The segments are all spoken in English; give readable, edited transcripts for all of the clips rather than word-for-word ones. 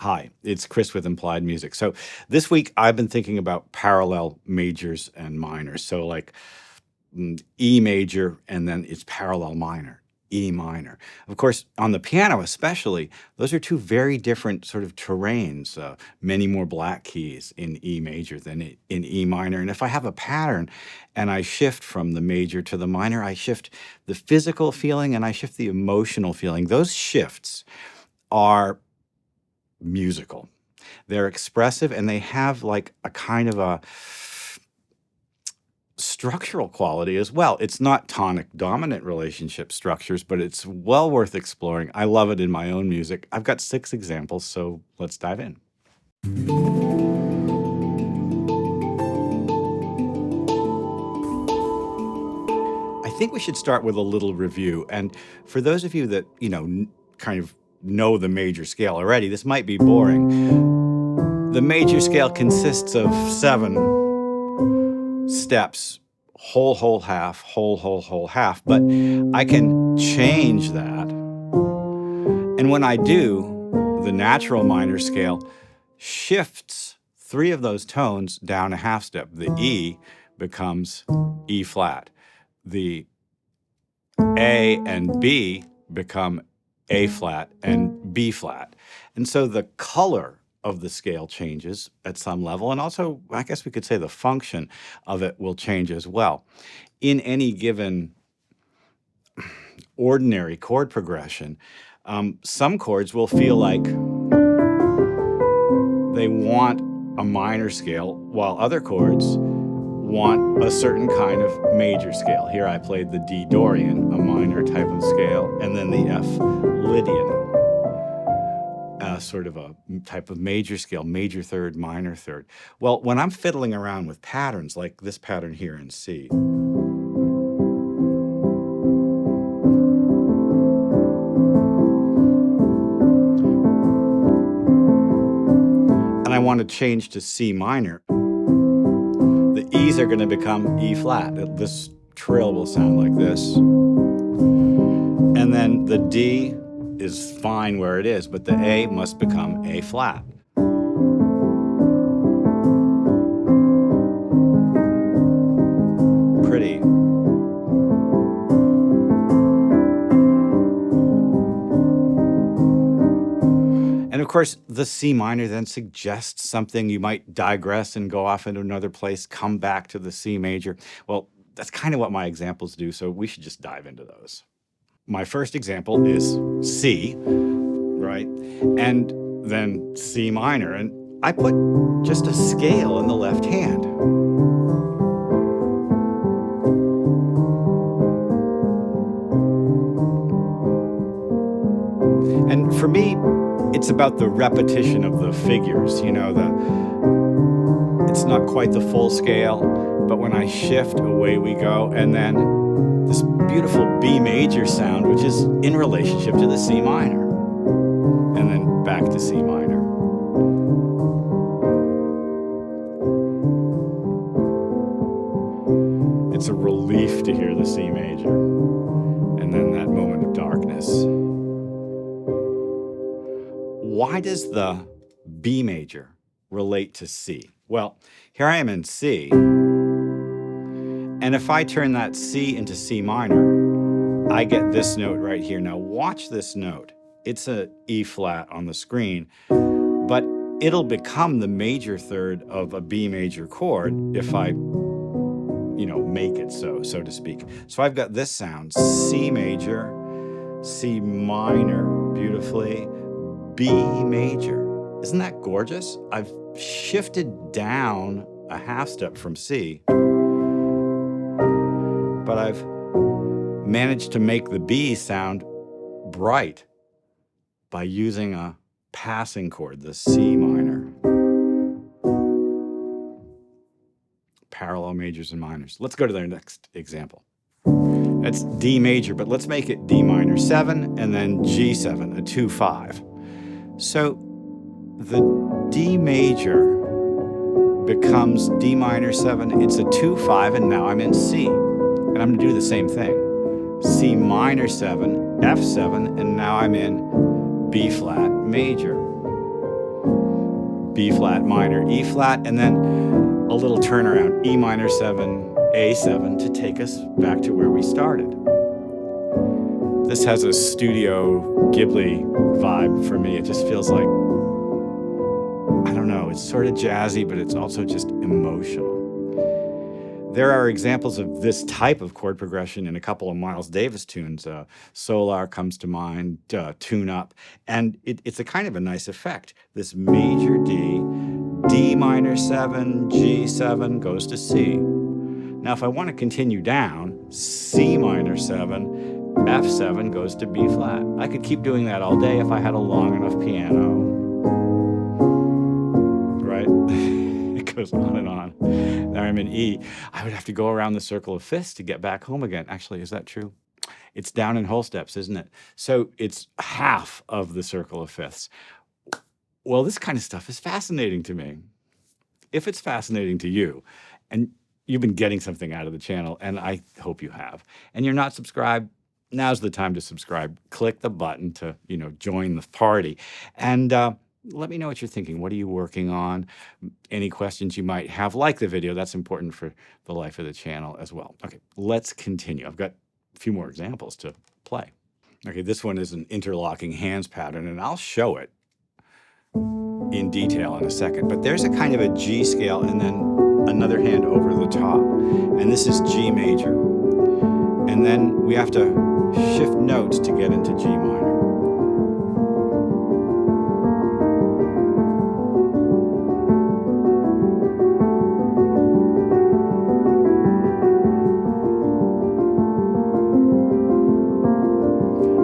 Hi, it's Chris with Implied Music. So this week I've been thinking about parallel majors and minors. So like E major and then its parallel minor, E minor. Of course, on the piano especially, those are two very different sort of terrains, many more black keys in E major than in E minor. And if I have a pattern and I shift from the major to the minor, I shift the physical feeling and I shift the emotional feeling. Those shifts are musical. They're expressive and they have like a kind of a structural quality as well. It's not tonic dominant relationship structures, but it's well worth exploring. I love it in my own music. I've got 6 examples, so let's dive in. I think we should start with a little review. And for those of you that, kind of know the major scale already, this might be boring. The major scale consists of 7 steps, whole, whole, half, whole, whole, whole, half. But I can change that. And when I do, the natural minor scale shifts 3 of those tones down a half step. The E becomes E flat. The A and B become A flat and B flat. And so the color of the scale changes at some level, and also, I guess we could say the function of it will change as well. In any given ordinary chord progression, some chords will feel like they want a minor scale, while other chords want a certain kind of major scale. Here I played the D Dorian, a minor type of scale, and then the F Lydian, sort of a type of major scale, major third, minor third. Well, when I'm fiddling around with patterns like this pattern here in C, and I want to change to C minor, the E's are going to become E flat. This trill will sound like this. And then the D is fine where it is, but the A must become A flat. Pretty. And of course, the C minor then suggests something. You might digress and go off into another place, come back to the C major. Well, that's kind of what my examples do, so we should just dive into those. My first example is C, right? And then C minor. And I put just a scale in the left hand. And for me, it's about the repetition of the figures, it's not quite the full scale, but when I shift, away we go. And then this beautiful B major sound, which is in relationship to the C minor. And then back to C minor. It's a relief to hear the C major. And then that moment of darkness. Why does the B major relate to C? Well, here I am in C. And if I turn that C into C minor, I get this note right here. Now watch this note. It's a E flat on the screen, but it'll become the major third of a B major chord if I, make it so to speak. So I've got this sound, C major, C minor, beautifully, B major. Isn't that gorgeous? I've shifted down a half step from C, but I've managed to make the B sound bright by using a passing chord, the C minor. Parallel majors and minors. Let's go to their next example. That's D major, but let's make it D minor 7 and then G7, a 2-5. So the D major becomes D minor 7, it's a 2-5, and now I'm in C. And I'm going to do the same thing. C minor 7, F7, and now I'm in B flat major. B flat minor, E flat, and then a little turnaround, E minor 7, A7 to take us back to where we started. This has a Studio Ghibli vibe for me. It just feels like, I don't know, it's sort of jazzy, but it's also just emotional. There are examples of this type of chord progression in a couple of Miles Davis tunes. Solar comes to mind, Tune Up, and it's a kind of a nice effect. This major D, D minor 7, G7 goes to C. Now if I want to continue down, C minor 7, F7 goes to B flat. I could keep doing that all day if I had a long enough piano. Right? It goes on and on. Now I'm in E. I would have to go around the circle of fifths to get back home again. Actually, is that true? It's down in whole steps, isn't it? So it's half of the circle of fifths. Well, this kind of stuff is fascinating to me. If it's fascinating to you, and you've been getting something out of the channel, and I hope you have, and you're not subscribed, now's the time to subscribe. Click the button to, join the party. And let me know what you're thinking. What are you working on? Any questions you might have, like the video. That's important for the life of the channel as well. Okay, let's continue. I've got a few more examples to play. Okay, this one is an interlocking hands pattern, and I'll show it in detail in a second. But there's a kind of a G scale and then another hand over the top. And this is G major. And then we have to shift notes to get into G minor.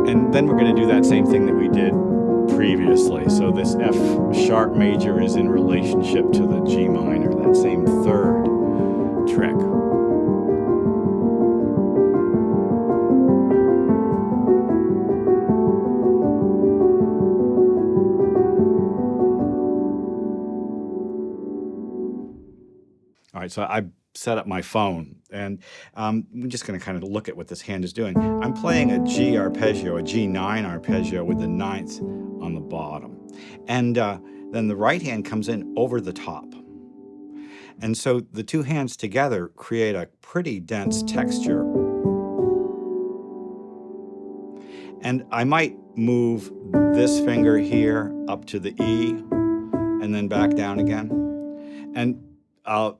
And then we're going to do that same thing that we did previously. So this F sharp major is in relationship to the G minor, that same third trick. All right, so I set up my phone, and I'm just going to kind of look at what this hand is doing. I'm playing a G arpeggio, a G9 arpeggio with the ninth on the bottom. And then the right hand comes in over the top. And so the two hands together create a pretty dense texture. And I might move this finger here up to the E and then back down again. And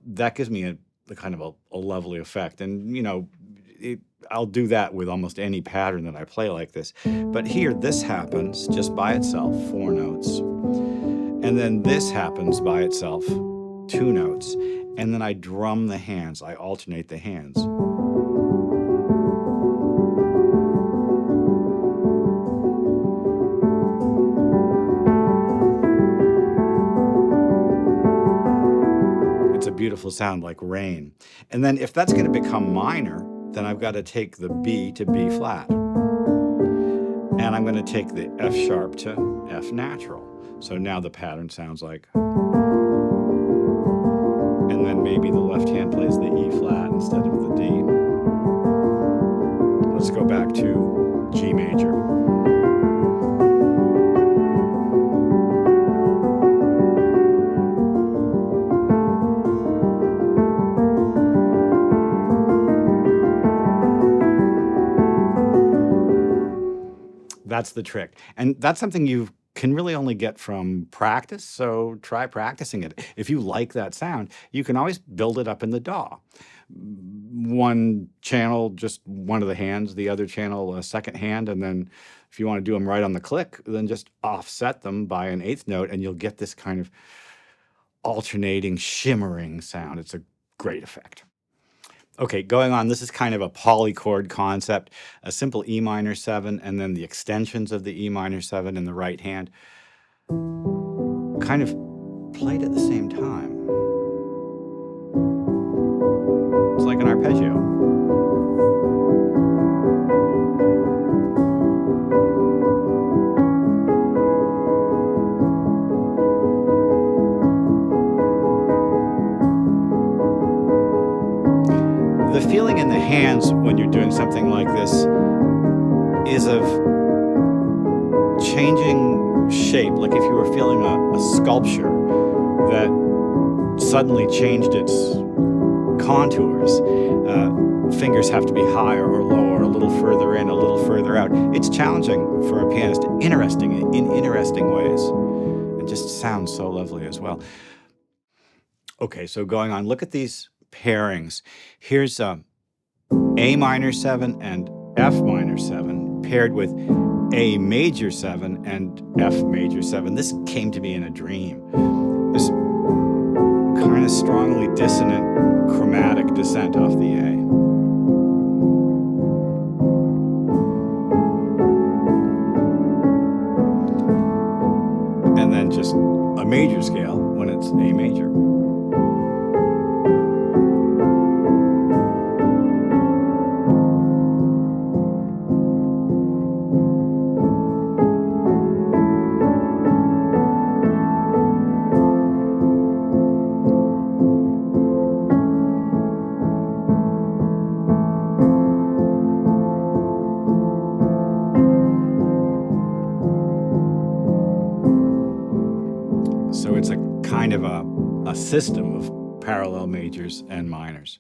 that gives me a kind of a lovely effect. And, I'll do that with almost any pattern that I play like this. But here, this happens just by itself, 4 notes. And then this happens by itself, 2 notes. And then I drum the hands. I alternate the hands. It's a beautiful sound like rain. And then if that's going to become minor, then I've got to take the B to B flat. And I'm going to take the F sharp to F natural. So now the pattern sounds like. And then maybe the left hand plays the E flat instead of the D. Let's go back to G major. That's the trick. And that's something you can really only get from practice, so try practicing it. If you like that sound, you can always build it up in the DAW. One channel, just one of the hands, the other channel, a second hand, and then if you want to do them right on the click, then just offset them by an 8th note, and you'll get this kind of alternating, shimmering sound. It's a great effect. Okay, going on, this is kind of a polychord concept, a simple E minor 7, and then the extensions of the E minor 7 in the right hand, kind of played at the same time. It's like an arpeggio. The feeling in the hands when you're doing something like this is of changing shape. Like if you were feeling a sculpture that suddenly changed its contours. Fingers have to be higher or lower, a little further in, a little further out. It's challenging for a pianist, interesting in interesting ways. It just sounds so lovely as well. Okay, so going on, look at these pairings. Here's A minor 7 and F minor 7 paired with A major 7 and F major 7. This came to me in a dream. This kind of strongly dissonant chromatic descent off the A. And then just a major scale when it's A major. So it's a kind of a system of parallel majors and minors.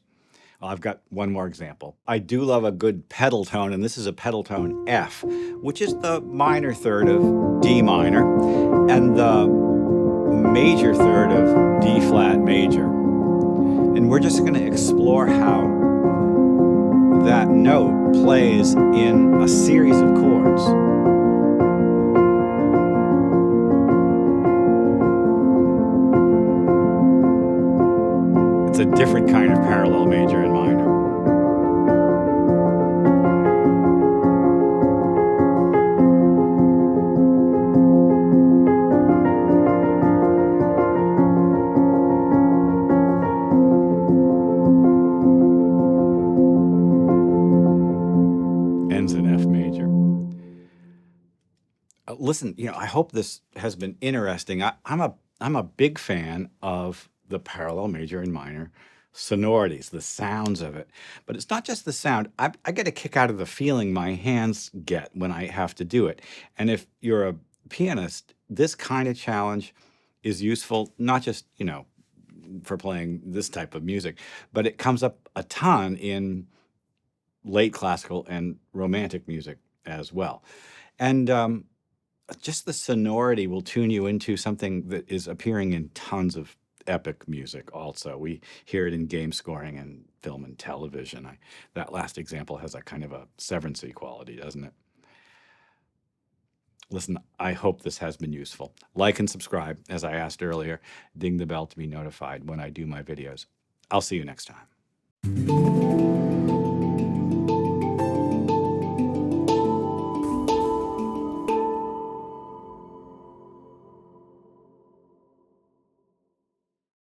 I've got one more example. I do love a good pedal tone, and this is a pedal tone F, which is the minor third of D minor and the major third of D flat major. And we're just going to explore how that note plays in a series of chords. It's a different kind of parallel major and minor. Ends in F major. Listen, I hope this has been interesting. I'm a big fan of the parallel major and minor sonorities, the sounds of it. But it's not just the sound. I get a kick out of the feeling my hands get when I have to do it. And if you're a pianist, this kind of challenge is useful, not just, for playing this type of music, but it comes up a ton in late classical and romantic music as well. And just the sonority will tune you into something that is appearing in tons of epic music also. We hear it in game scoring and film and television. That last example has a kind of a Severance-y quality, doesn't it? Listen, I hope this has been useful. Like and subscribe, as I asked earlier. Ding the bell to be notified when I do my videos. I'll see you next time.